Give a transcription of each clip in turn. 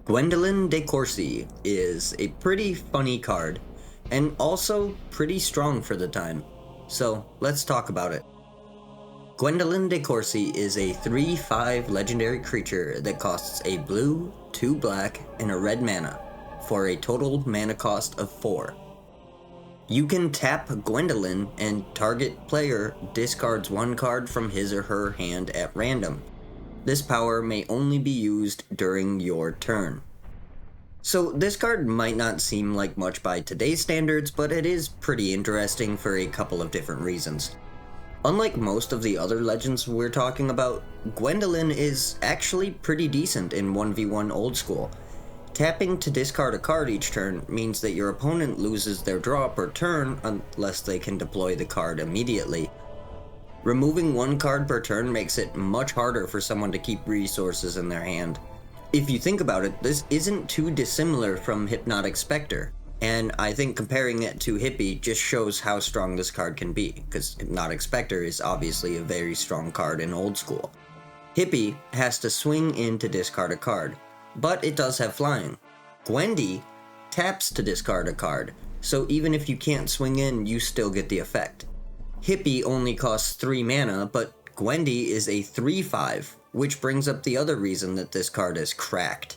Gwendlyn Di Corci is a pretty funny card, and also pretty strong for the time. So let's talk about it. Gwendlyn Di Corci is a 3/5 legendary creature that costs a blue, 2 black, and a red mana, for a total mana cost of 4. You can tap Gwendlyn and target player discards 1 card from his or her hand at random. This power may only be used during your turn. So this card might not seem like much by today's standards, but it is pretty interesting for a couple of different reasons. Unlike most of the other legends we're talking about, Gwendlyn is actually pretty decent in 1v1 old school. Tapping to discard a card each turn means that your opponent loses their draw per turn unless they can deploy the card immediately. Removing 1 card per turn makes it much harder for someone to keep resources in their hand. If you think about it, this isn't too dissimilar from Hypnotic Spectre, and I think comparing it to Hippie just shows how strong this card can be, because Hypnotic Spectre is obviously a very strong card in old school. Hippie has to swing in to discard a card, but it does have flying. Gwendy taps to discard a card, so even if you can't swing in, you still get the effect. Hippie only costs 3 mana, but Gwendy is a 3/5, which brings up the other reason that this card is cracked.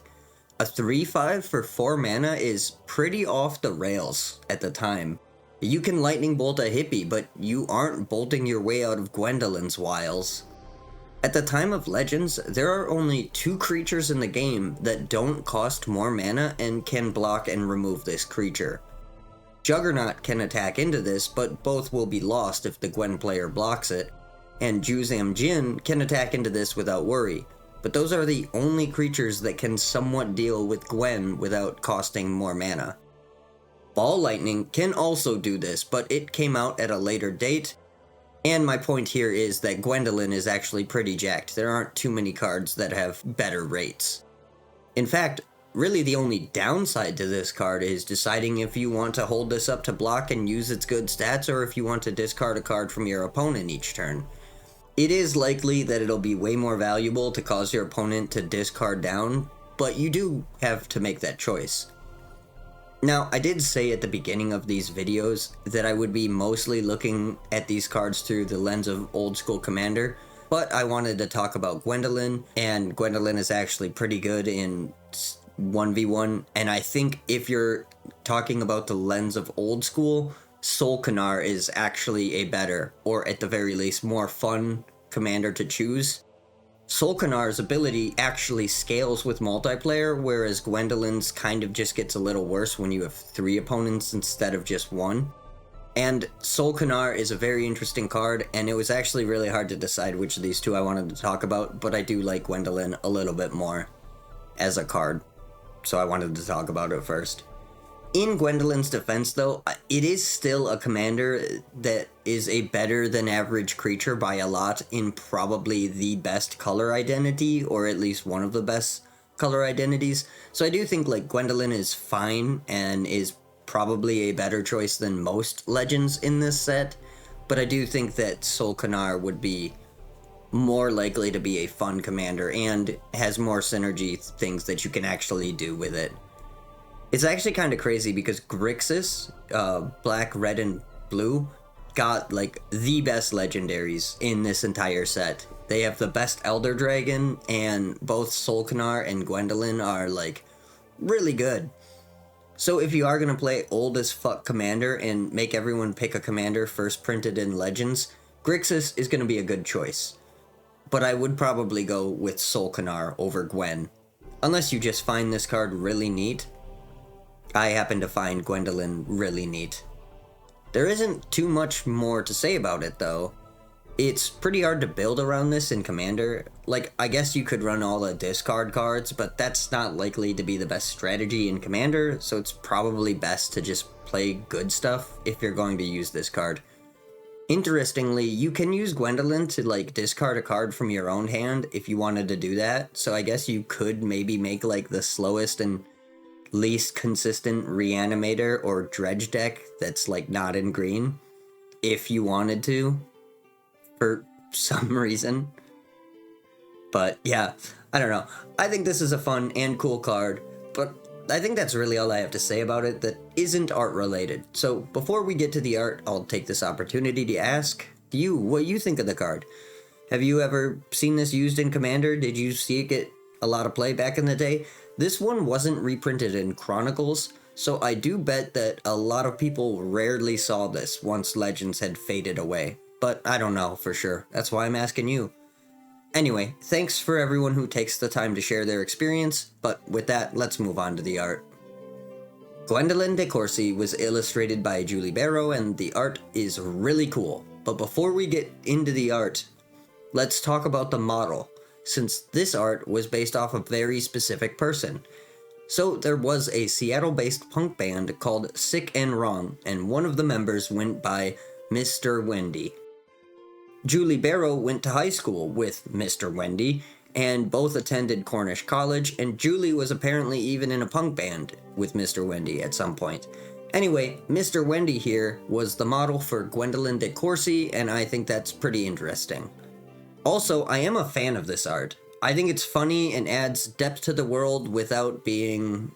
A 3/5 for 4 mana is pretty off the rails at the time. You can lightning bolt a Hippie, but you aren't bolting your way out of Gwendolyn's wiles. At the time of Legends, there are only 2 creatures in the game that don't cost more mana and can block and remove this creature. Juggernaut can attack into this, but both will be lost if the Gwen player blocks it, and Juzam Jin can attack into this without worry, but those are the only creatures that can somewhat deal with Gwen without costing more mana. Ball Lightning can also do this, but it came out at a later date, and my point here is that Gwendolyn is actually pretty jacked. There aren't too many cards that have better rates. In fact, really the only downside to this card is deciding if you want to hold this up to block and use its good stats, or if you want to discard a card from your opponent each turn. It is likely that it'll be way more valuable to cause your opponent to discard down, but you do have to make that choice. Now, I did say at the beginning of these videos that I would be mostly looking at these cards through the lens of old school Commander, but I wanted to talk about Gwendolyn, and Gwendolyn is actually pretty good in 1v1, and I think if you're talking about the lens of old school, Sol Kanar is actually a better, or at the very least more fun, commander to choose. Sol Kanar's ability actually scales with multiplayer, whereas Gwendolyn's kind of just gets a little worse when you have 3 opponents instead of just 1. And Sol Kanar is a very interesting card, and it was actually really hard to decide which of these 2 I wanted to talk about, but I do like Gwendolyn a little bit more as a card, so I wanted to talk about it first. In Gwendolyn's defense, though, it is still a commander that is a better than average creature by a lot in probably the best color identity, or at least one of the best color identities. So I do think like Gwendolyn is fine and is probably a better choice than most legends in this set, but I do think that Sol Kanar would be more likely to be a fun commander and has more synergy things that you can actually do with it. It's actually kind of crazy because Grixis, black, red, and blue, got like the best legendaries in this entire set. They have the best Elder Dragon, and both Sol Kanar and Gwendolyn are like really good. So if you are going to play old as fuck commander and make everyone pick a commander first printed in Legends, Grixis is going to be a good choice. But I would probably go with Sol Kanar over Gwen. Unless you just find this card really neat. I happen to find Gwendolyn really neat. There isn't too much more to say about it, though. It's pretty hard to build around this in Commander. Like, I guess you could run all the discard cards, but that's not likely to be the best strategy in Commander, so it's probably best to just play good stuff if you're going to use this card. Interestingly, you can use Gwendolyn to, like, discard a card from your own hand if you wanted to do that, so I guess you could maybe make, like, the slowest and least consistent Reanimator or Dredge deck that's, like, not in green, if you wanted to, for some reason. But, yeah, I don't know. I think this is a fun and cool card. But I think that's really all I have to say about it that isn't art related. So before we get to the art, I'll take this opportunity to ask you what you think of the card. Have you ever seen this used in Commander? Did you see it get a lot of play back in the day? This one wasn't reprinted in Chronicles, so I do bet that a lot of people rarely saw this once Legends had faded away. But I don't know for sure. That's why I'm asking you. Anyway, thanks for everyone who takes the time to share their experience, but with that, let's move on to the art. Gwendlyn Di Corci was illustrated by Julie Barrow, and the art is really cool. But before we get into the art, let's talk about the model, since this art was based off a very specific person. So there was a Seattle-based punk band called Sick and Wrong, and one of the members went by Mr. Wendy. Julie Barrow went to high school with Mr. Wendy, and both attended Cornish College, and Julie was apparently even in a punk band with Mr. Wendy at some point. Anyway, Mr. Wendy here was the model for Gwendlyn Di Corci, and I think that's pretty interesting. Also, I am a fan of this art. I think it's funny and adds depth to the world without being,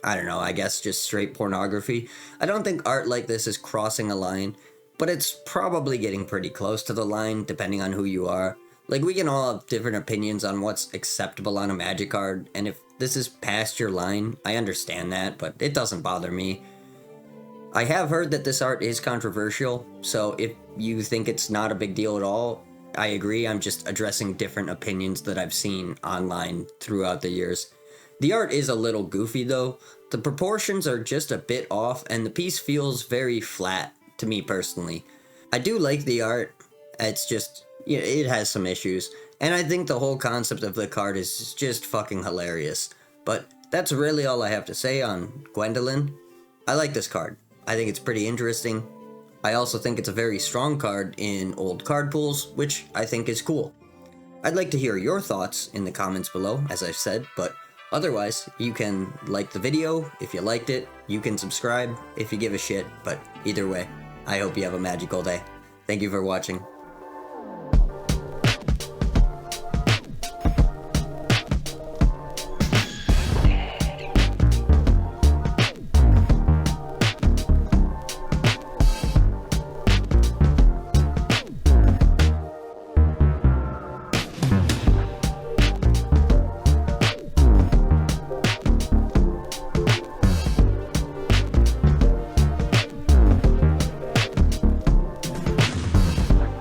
I don't know, I guess just straight pornography. I don't think art like this is crossing a line, but it's probably getting pretty close to the line, depending on who you are. Like, we can all have different opinions on what's acceptable on a Magic card, and if this is past your line, I understand that, but it doesn't bother me. I have heard that this art is controversial, so if you think it's not a big deal at all, I agree. I'm just addressing different opinions that I've seen online throughout the years. The art is a little goofy though. The proportions are just a bit off, and the piece feels very flat to me personally. I do like the art, it's just, it has some issues, and I think the whole concept of the card is just fucking hilarious. But that's really all I have to say on Gwendlyn. I like this card. I think it's pretty interesting. I also think it's a very strong card in old card pools, which I think is cool. I'd like to hear your thoughts in the comments below, as I've said, but otherwise, you can like the video if you liked it, you can subscribe if you give a shit, but either way, I hope you have a magical day. Thank you for watching.